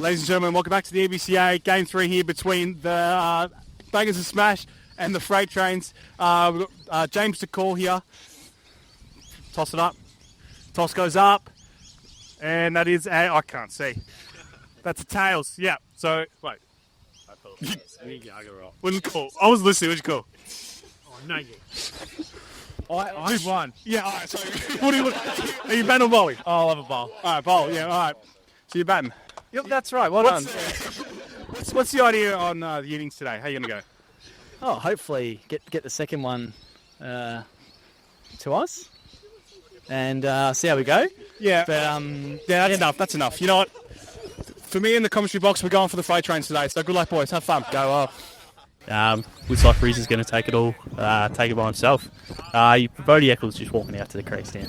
Ladies and gentlemen, welcome back to the EBCA. Game 3 here between the Bangers and Smash and the Freight Trains. We've got James to call here. Toss it up. Toss goes up. And that is I can't see. That's a tails. Yeah. So, wait. Wouldn't call. I was listening. What'd you call? Oh, no, you. I won. Yeah, all right. So, what do you look? Are you batting or bowling? Oh, I'll have a bowl. All right, bowl. Yeah, all right. So you're batting. Yep, that's right. Well done. What's the idea on the innings today? How are you going to go? Oh, hopefully get the second one to us and see how we go. Yeah. But yeah, that's enough. That's enough. You know what? For me in the commentary box, we're going for the Freight Trains today. So good luck, boys. Have fun. Go off. Looks like Reese is going to take it all, take it by himself. Bodie Eccles just walking out to the crease now.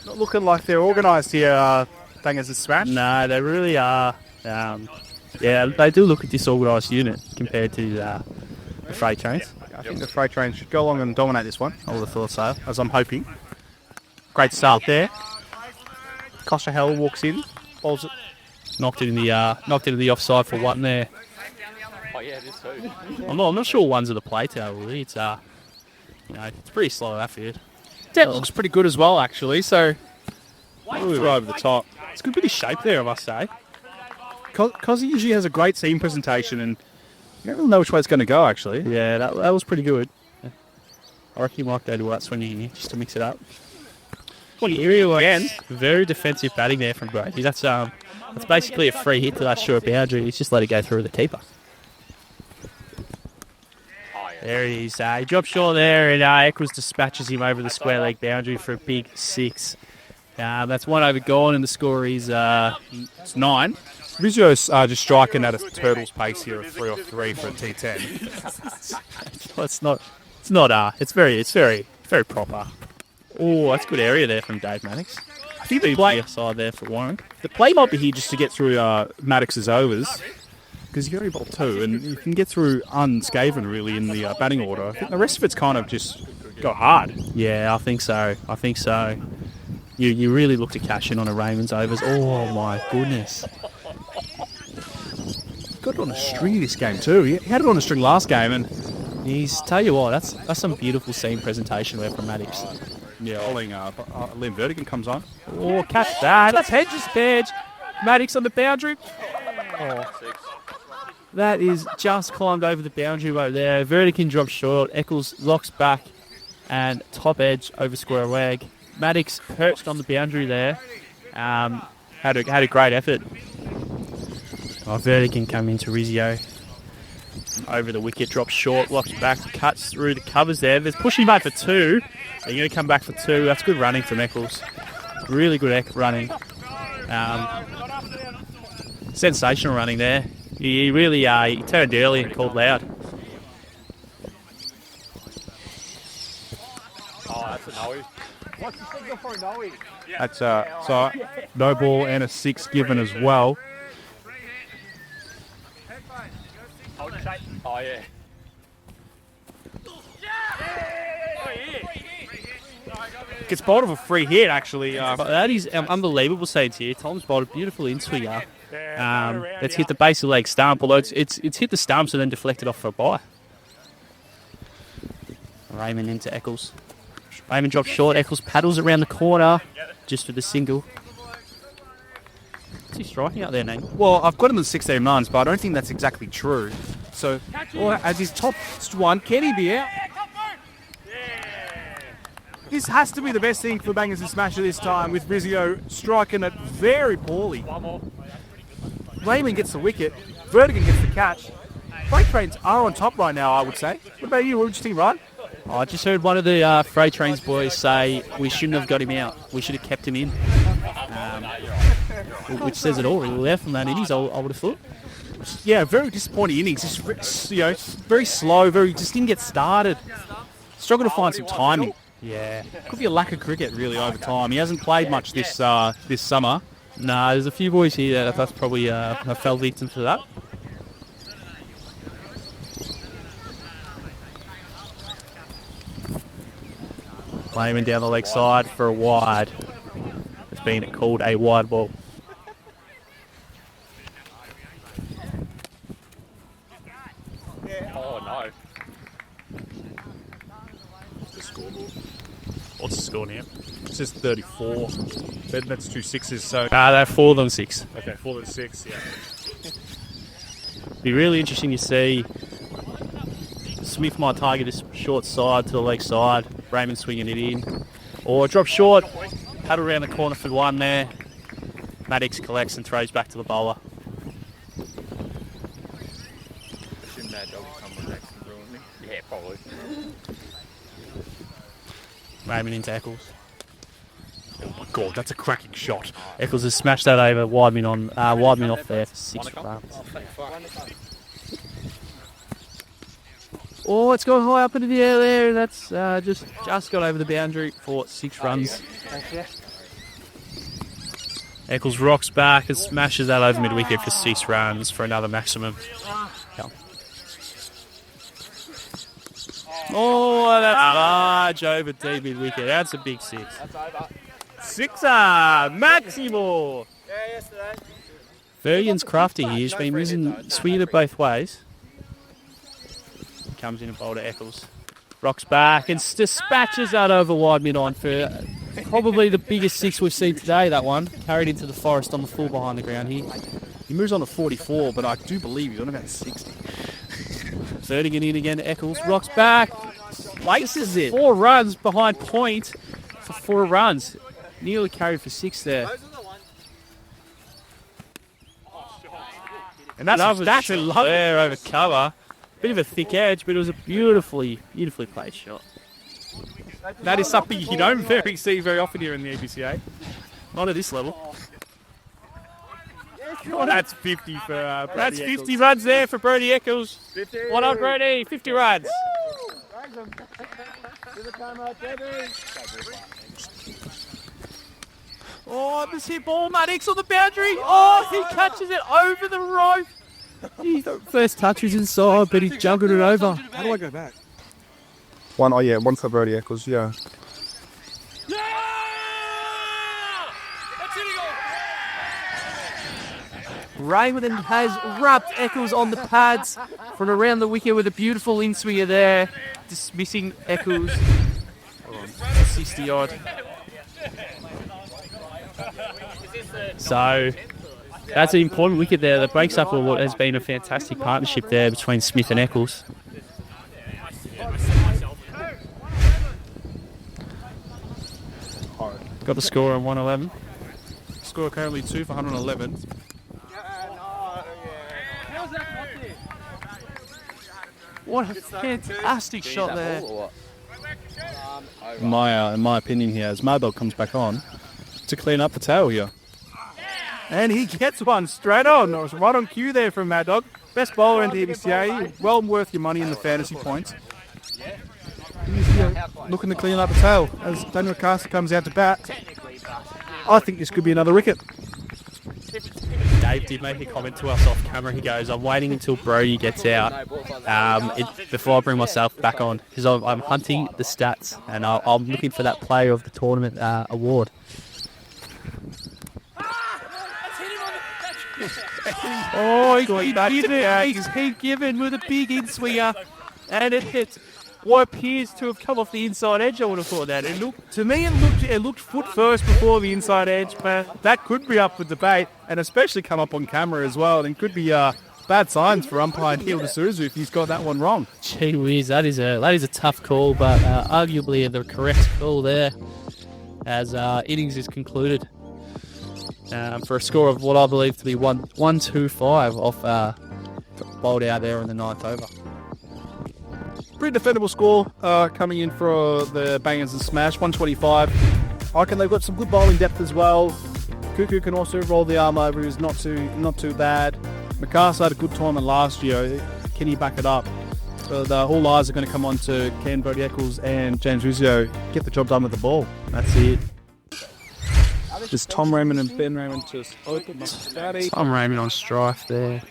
Not looking like they're organised here, Bangers and Smash. No, they really are. Yeah, they do look a disorganised unit compared to the Freight Trains. I think the Freight Trains should go along and dominate this one. I would have thought so, as I'm hoping. Great start there. Costa Hell walks in. Bowls it. Knocked it in the offside for one there. Oh yeah, it is too. I'm not sure one's at the play tower really. It's it's pretty slow outfield. That looks pretty good as well, actually. So right over the top. It's a good bit of shape there, I must say. Cozzy usually has a great seam presentation, and you don't really know which way it's going to go, actually. Yeah, that was pretty good. I reckon you might go to that swinging here just to mix it up. Again, very defensive batting there from Brady. That's basically a free hit to that short boundary. He's just let it go through the keeper. There he is. He drops short there, and Eccles dispatches him over the square leg boundary for a big 6. That's one over gone, and the score is It's 9. Vizio's just striking at a turtle's pace here of 3 off 3 for a T10. well, it's not. It's very proper. Oh, that's a good area there from Dave Maddox. I think the play side there for Warren. The play might be here just to get through Maddox's overs, because you only bowl 2, and you can get through unscaven really in the batting order. I think the rest of it's kind of just go hard. Yeah, I think so. You really look to cash in on a Raymond's overs. Oh my goodness. Got it on a string this game too. He had it on a string last game, and Tell you what, that's some beautiful scene presentation there from Maddox. Yeah, Liam Vertigan comes on. Oh, catch that. That's Hedges' badge. Maddox on the boundary. Oh. That is just climbed over the boundary right there. Vertigan drops short. Eccles locks back and top edge over square leg. Maddox perched on the boundary there. Had a great effort. Vertigan come into Rizzio. Over the wicket, drops short, locks back, cuts through the covers there. There's pushing back for 2. They're going to come back for 2. That's good running from Eccles. Really good running. Sensational running there. He really he turned early and called loud. Oh, that's a no. What's the signal for a no? That's so no ball and a 6 given as well. Oh yeah. Gets bowled of a free hit, actually. That is unbelievable scenes here. Tom's bowled a beautiful in-swinger. It's hit the base of the leg stump, although it's hit the stumps and then deflected off for a bye. Raymond into Eccles. Raymond drops short. Eccles paddles around the corner just for the single. What's he striking out there, Nate? Well, I've got him at 16 runs, but I don't think that's exactly true. So, as his top one, can he be out? This has to be the best thing for Bangers and Smash this time, with Rizzio striking it very poorly. Raymond gets the wicket. Vertigan gets the catch. Freight Trains are on top right now, I would say. What about you? What did you think, Ryan? I just heard one of the Freight Trains boys say we shouldn't have got him out. We should have kept him in. Which says it all, really, there from that innings, I would have thought. Yeah, very disappointing innings. Just, very slow, just didn't get started. Struggled to find some timing. Yeah. Could be a lack of cricket, really, over time. He hasn't played much this summer. No, there's a few boys here that's probably have fell victim to that. Layman down the leg side for a wide. It's been called a wide ball. scoreboard. What's the score now? It says 34. That's 2 6s, so... They're 4 of them 6. Okay, 4 and 6, yeah. Be really interesting to see. Smith might target this short side to the leg side. Raymond swinging it in. Or drop short. Paddle around the corner for one there. Maddox collects and throws back to the bowler. Shouldn't Mad Dog come with next and ruin me? Yeah, probably. Raymond into Eccles. Oh my god, that's a cracking shot. Eccles has smashed that over. Wideman off there for 6 runs. Oh, it's going high up into the air there. That's just got over the boundary for 6 runs. Eccles rocks back and smashes that over mid-wicket for 6 runs for another maximum. Yeah. Oh, that's large over deep mid-wicket. That's a big 6. That's over. 6er, Maximo. Vergen's crafty here. He's been swinging it both ways. Comes in and bowled to Eccles. Rocks back and dispatches that over wide mid-on for probably the biggest 6 we've seen today, that one. Carried into the forest on the full behind the ground here. He moves on to 44, but I do believe he's on about 60. Third in again to Eccles. Rocks back. This is it. 4 runs behind point for 4 runs. Nearly carried for 6 there. And that's a lot there over cover. Bit of a thick edge, but it was a beautifully played shot. That is something you don't see very often here in the EBCA. Not at this level. Oh, that's 50 for Brody That's Eccles. 50 runs there for Brody Eccles. 50. What up, Brody? 50 runs. Oh, this hit ball, Maddox on the boundary. Oh, he catches it over the rope. First touch was inside, but he juggled it over. How do I go back? One for Brody Eccles, yeah. Raymond has rubbed Eccles on the pads from around the wicket with a beautiful in-swinger there, dismissing Eccles. 60 odd. So that's an important wicket there that breaks up what has been a fantastic partnership there between Smith and Eccles. Got the score on 111. Score currently 2 for 111. What a fantastic shot there. In my opinion here, as Mad Dog comes back on, to clean up the tail here. And he gets one straight on. It was right on cue there from Mad Dog. Best bowler in the EBCA. Well worth your money in the fantasy points. He's looking to clean up the tail as Daniel Carter comes out to bat. I think this could be another wicket. Dave did make a comment to us off camera. He goes, I'm waiting until Brody gets out before I bring myself back on because I'm hunting the stats and I'm looking for that player of the tournament award. Oh, he given with a big in-swinger and it hit what appears to have come off the inside edge. I would have thought that. It looked foot first before the inside edge, but that could be up for debate and especially come up on camera as well. And could be bad signs for umpire Neil D'Souza if he's got that one wrong. Gee whiz, that is a tough call, but arguably the correct call there as innings is concluded for a score of what I believe to be 125 off bowled out there in the 9th over. Pretty defendable score coming in for the Bangers and Smash, 125. I reckon they've got some good bowling depth as well. Cuckoo can also roll the arm over, who's not too bad. McCarthy had a good tournament last year. Can he back it up? So all eyes are going to come on to Ken, Brody Eccles and James Rizzo. Get the job done with the ball. That's it. Just Tom Raymond and Ben Raymond just open the batty. Tom Raymond on strife there.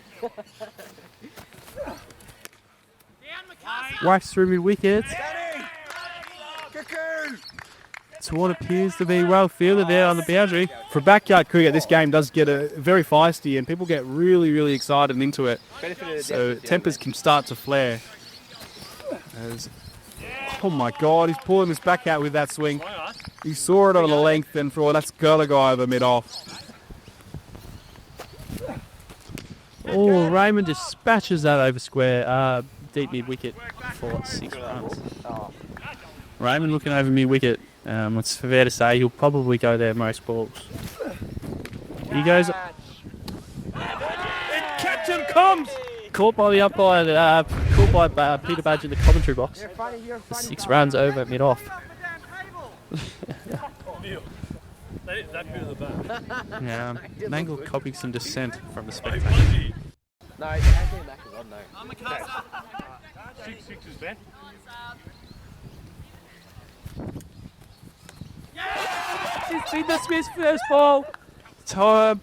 Whacks through mid-wicket. To what appears to be well fielded there on the boundary. For backyard cricket, this game does get very feisty and people get really, really excited and into it. So tempers can start to flare. As Oh my God, he's pulling this back out with that swing. He saw it on the length and thought, that's got to go over mid-off. Oh, Raymond dispatches that over square, deep mid-wicket for 6 runs. Raymond looking over mid-wicket. It's fair to say he'll probably go there most balls. He goes... Captain comes! Caught by the umpire, caught by Peter Badge in the commentary box. 6 runs over mid-off. Yeah, Mangle copying some dissent from the spectator. No, I think back is on though. 6 is Ben. It's been the Smith's first ball. Time.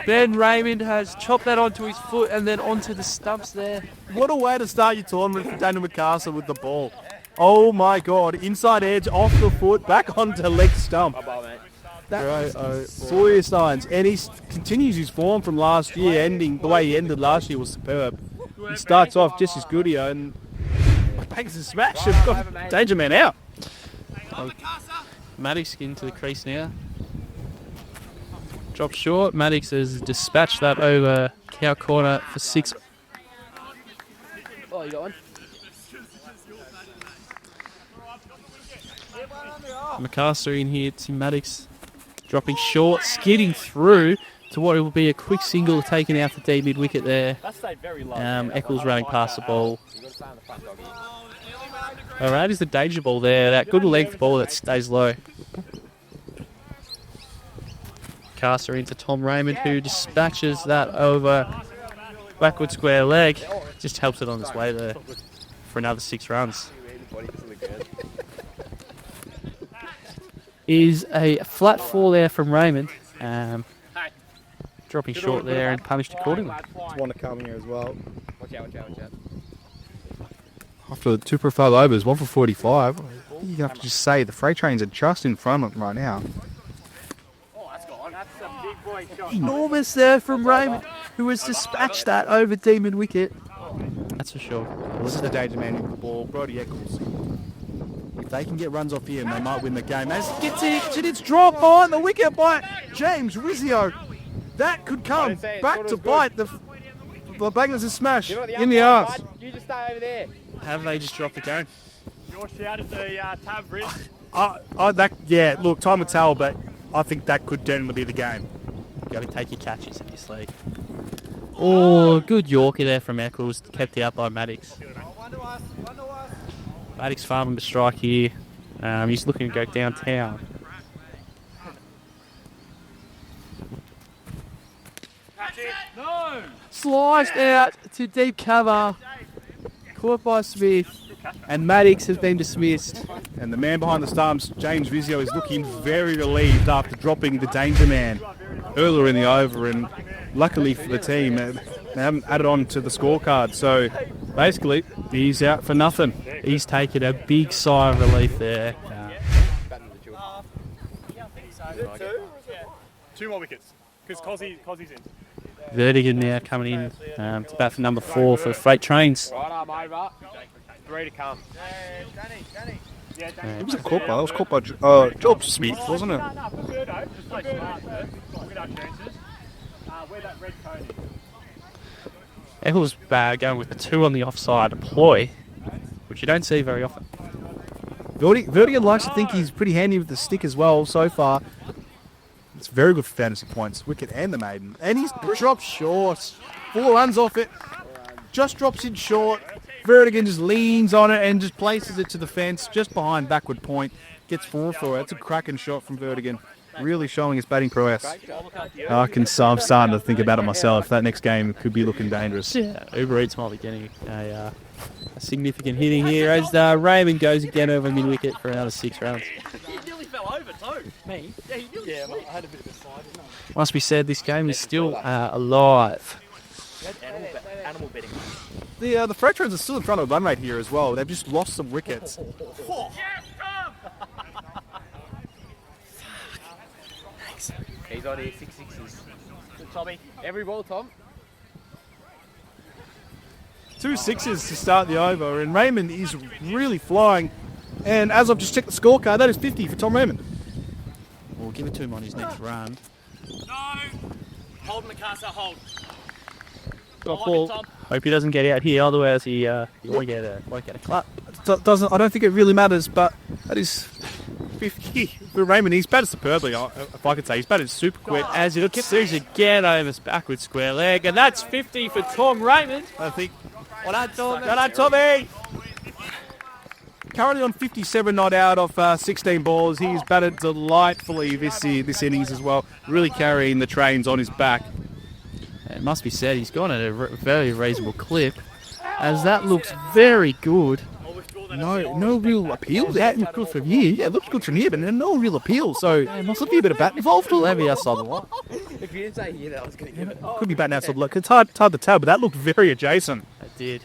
Ben Raymond has chopped that onto his foot and then onto the stumps there. What a way to start your tournament for Daniel McCarson with the ball. Oh my God, inside edge, off the foot, back onto leg stump. Clear signs, and he continues his form from last year. Ending the way he ended last year was superb. He starts off just as good here, and bangs a smash. Have got Danger Man out. Maddox into the crease now. Drops short. Maddox has dispatched that over cow corner for 6. Oh, you got one? McAllister in here to Maddox. Dropping short, skidding through to what will be a quick single taken out for deep mid-wicket there. Eccles running past the ball. Alright, is the danger ball there. That good length ball that stays low. Caster into Tom Raymond, who dispatches that over backward square leg. Just helps it on its way there for another 6 runs. Is a flat 4 there from Raymond. Dropping short there and punished accordingly. Just want to come here as well. Watch out. After 2 profile overs, 1 for 45, you have to just say the freight trains are just in front of them right now. Enormous there from Raymond, who has dispatched that over demon wicket. That's for sure. This is the danger man with the ball, Brody Eccles. If they can get runs off him, they might win the game. As gets it, it's dropped behind the wicket by James Rizzio. That could come back to bite the bangers and smash in the arse. You just stay over there. Have they just dropped the game? Your shout at the tab, Riz. Look, time will tell, but I think that could definitely be the game. Got to take your catches in this league. Oh, good Yorker there from Eccles. Kept out by Maddox. Maddox farming to strike here. He's looking to go downtown. Sliced out to deep cover. Caught by Smith. And Maddox has been dismissed. And the man behind the stumps, James Rizzio, is looking very relieved after dropping the danger man earlier in the over, and luckily for the team, they haven't added on to the scorecard. So basically, he's out for nothing. He's taken a big sigh of relief there. 2 more wickets, because Cossie's in. Vertigan now coming in to bat for number 4 for Freight Trains. Right arm over. 3 to come. It was a caught by, Job Smith, wasn't it? Eccles going with the 2 on the offside ploy, which you don't see very often. Vertigan likes to think he's pretty handy with the stick as well so far. It's very good for fantasy points, wicket and the maiden. And he's dropped short. 4 runs off it. Just drops in short. Vertigan just leans on it and just places it to the fence just behind backward point. Gets 4 for it. It's a cracking shot from Vertigan. Really showing his batting prowess. I'm starting to think about it myself. That next game could be looking dangerous. Yeah, Uber Eats might be getting a significant hitting here as Raymond goes again over mid-wicket for another 6 runs. He nearly fell over too. Me? Yeah, he nearly fell. I had a bit of a slide, didn't I? Must be said, this game is still alive. Animal betting. The freight trains are still in front of run rate here as well. They've just lost some wickets. He's on here, 6 sixes. Tommy, every ball, Tom. 2 6s to start the over, and Raymond is really flying. And as I've just checked the scorecard, that is 50 for Tom Raymond. We'll give it to him on his next run. Hold Mikasa, hold. Got ball. Hope he doesn't get out here, otherwise he won't get a clap. I don't think it really matters, but that is 50 for Raymond. He's batted superbly, if I could say. He's batted super quick. As he looks to get over his backward square leg, and that's 50 for Tom Raymond. I think Well done, Tommy. currently on 57 not out of 16 balls. He's batted delightfully this innings as well, really carrying the trains on his back. It must be said, he's gone at a very reasonable clip, as that looks very good. No real appeal. That looks good from here. Yeah, it looks good from here, but no real appeal. So there must be a bit of bat involved. Levy outside the line. If you didn't say here, that was going to give it. Could be batting outside the look. It's hard to tell, but that looked very adjacent. It did.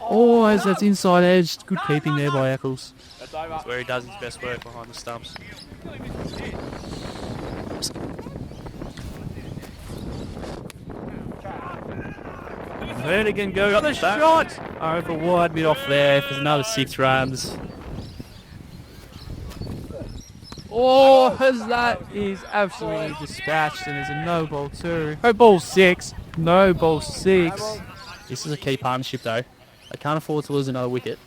Oh, as that's inside edge. Good keeping there by Eccles. That's where he does his best work, behind the stumps. Vertigan go got the shot over wide, bit off there for another 6 runs. Oh, as that is absolutely dispatched, and there's a no ball 2. No ball 6. No ball 6. This is a key partnership though. They can't afford to lose another wicket.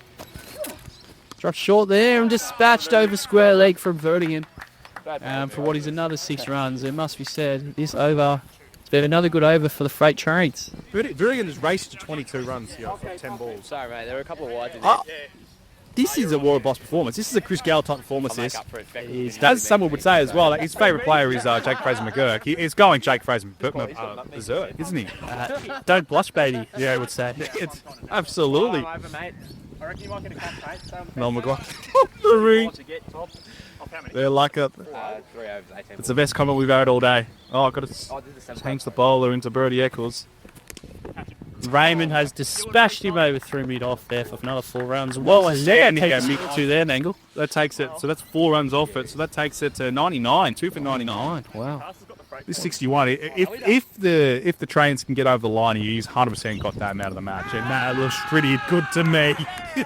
Dropped short there and dispatched over square leg from Vertigan for what is another 6 runs. It must be said, this over, it's been another good over for the freight trains. Vertigan has raced to 22 runs here for 10 balls. Sorry, mate. There were a couple of wides in there. This is a Warrior Boss performance. This is a Chris Gale type performance. I'll make This, up for it effectively. as someone would say as well, like his favourite player is Jake Fraser McGurk. He's going Jake Fraser berserk, isn't he? Don't blush, baby, I would say. It's absolutely. I'm over, mate. I reckon you might get a catch, mate. So Noel McLaughlin. to get top. They're like a. 3 overs, 18. It's the best comment we've had all day. Oh, I've got to I did the same. change the bowler into Birdie Eccles. Raymond has dispatched him over through mid-off there for another 4 runs. Well, and that takes it to there, Nangle. That takes it. So that's 4 runs off it. So that takes it to 99. 2 for 99. Wow. This 61. If the trains can get over the line, he's 100% got that out of the match. And that looks pretty good to me.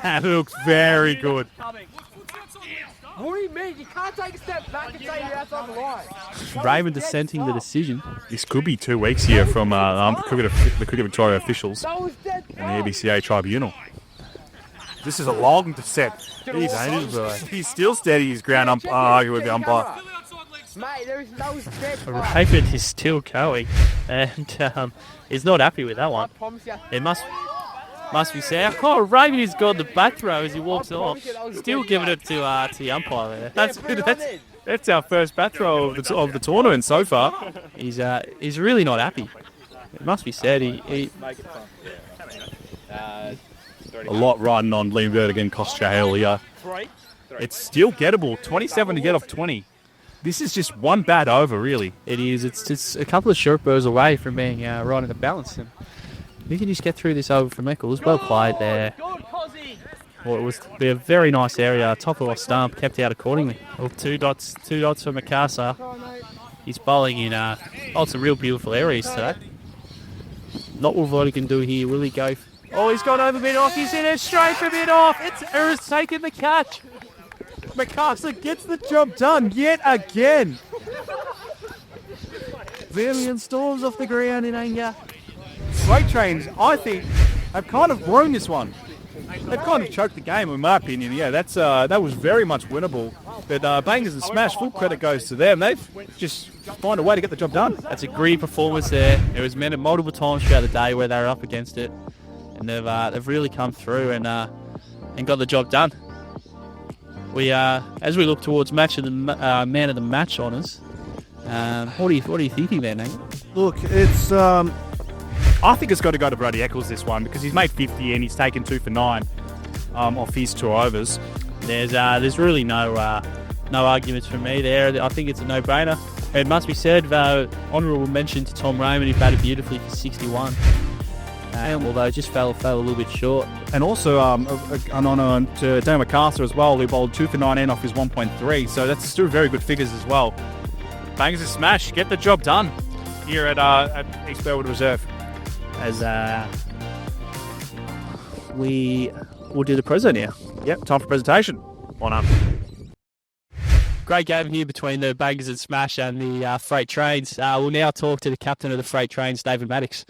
That looks very good. What do you mean? You can't take a step back and say you're outside the line. Raymond dissenting the decision. This could be 2 weeks here from the Cricket Victoria officials and the EBCA tribunal. This is a long dissent. He's still steady his ground umpire with the umpire. Mate, there is no step. Raymond is still going, and he's not happy with that I one. promise you. It must be said. Oh, Raymond has got the back throw as he walks off. Still giving it to the umpire there. That's our first bat throw of the tournament so far. He's really not happy. It must be said. He A lot riding on Liam Vertigan, Costa Hale here. It's still gettable. 27 to get off 20. This is just one bad over, really. It is. It's just a couple of short burrs away from being right in the balance. And we can just get through this over from Eccles. Well played there. Well, it was a very nice area. Top of our stump, kept out accordingly. Well, 2 dots for Mikasa. He's bowling in some real beautiful areas today. Not what he can do here. Will he go? Oh, he's gone over mid-off. He's in it straight for mid-off. It's taken the catch. Mikasa gets the job done yet again. Vermion storms off the ground in anger. Freight trains, I think, have kind of blown this one. They've kind of choked the game, in my opinion. Yeah, that was very much winnable. But Bangers and Smash, full credit goes to them. They've just find a way to get the job done. That's a gritty performance there. It was meant multiple times throughout the day where they were up against it, and they've really come through and got the job done. We as we look towards match of the man of the match honours. What are you thinking there, Nate? Look, it's I think it's got to go to Brody Eccles this one because he's made 50 and he's taken 2 for 9 off his 2 overs. There's really no arguments from me there. I think it's a no-brainer. It must be said, honourable mention to Tom Raymond, who batted beautifully for 61. Although just fell a little bit short. And also an honour to Dan McArthur as well, who bowled 2 for 19 off his 1.3. So that's still very good figures as well. Bangers a smash, get the job done here at East Burwood Reserve. As we will do the preso now. Yep, time for presentation. On up. Great game here between the Bangers and Smash and the Freight Trains. We'll now talk to the captain of the Freight Trains, David Maddox.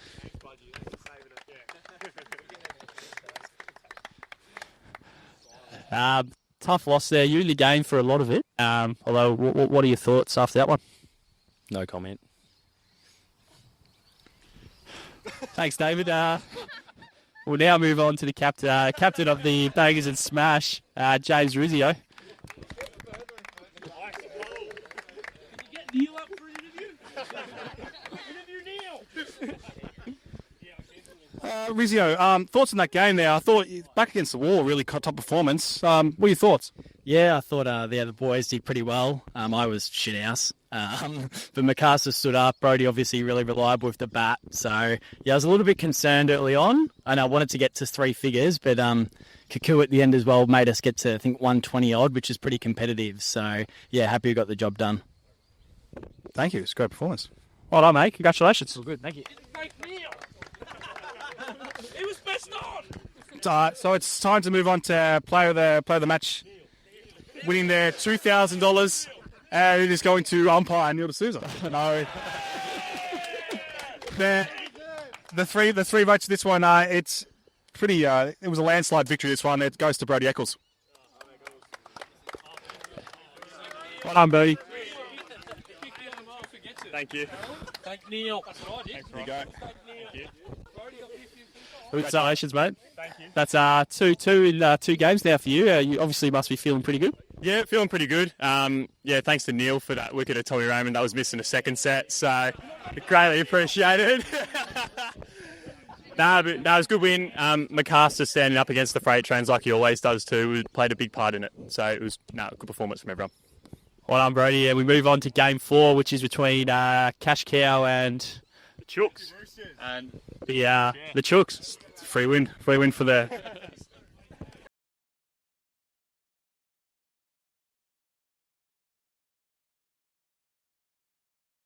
Tough loss there. You in the game for a lot of it. Although, what are your thoughts after that one? No comment. Thanks, David. We'll now move on to the captain of the Bangers and Smash, James Rizzio. Rizzio, thoughts on that game there? I thought back against the wall, really top performance. What are your thoughts? Yeah, I thought the boys did pretty well. I was shit house. But McArthur stood up. Brody obviously really reliable with the bat. So, yeah, I was a little bit concerned early on. And I wanted to get to 3 figures. But Kaku at the end as well made us get to, I think, 120-odd, which is pretty competitive. So, yeah, happy we got the job done. Thank you. It's a great performance. Well done, mate. Congratulations. All good, thank you. It was best on. So it's time to move on to player of the match, winning their $2,000. And it is going to umpire Neil D'Souza. No. The three votes. This one, it's pretty. It was a landslide victory. This one, it goes to Brody Eccles. Well done, Brody. Thank you. Thank Neil. Thanks, Rob. Thank you. Congratulations, mate. Thank you. That's 2-2 in 2 games now for you. You obviously must be feeling pretty good. Yeah, feeling pretty good. Thanks to Neil for that wicket of Tommy Raymond. That was missing a second set, so greatly appreciated. But it was a good win. McArthur standing up against the Freight Trains like he always does too. Played a big part in it. So it was a good performance from everyone. Well done, Brody. Yeah, we move on to game 4, which is between Cash Cow and The Chooks. the Chooks. Free win for the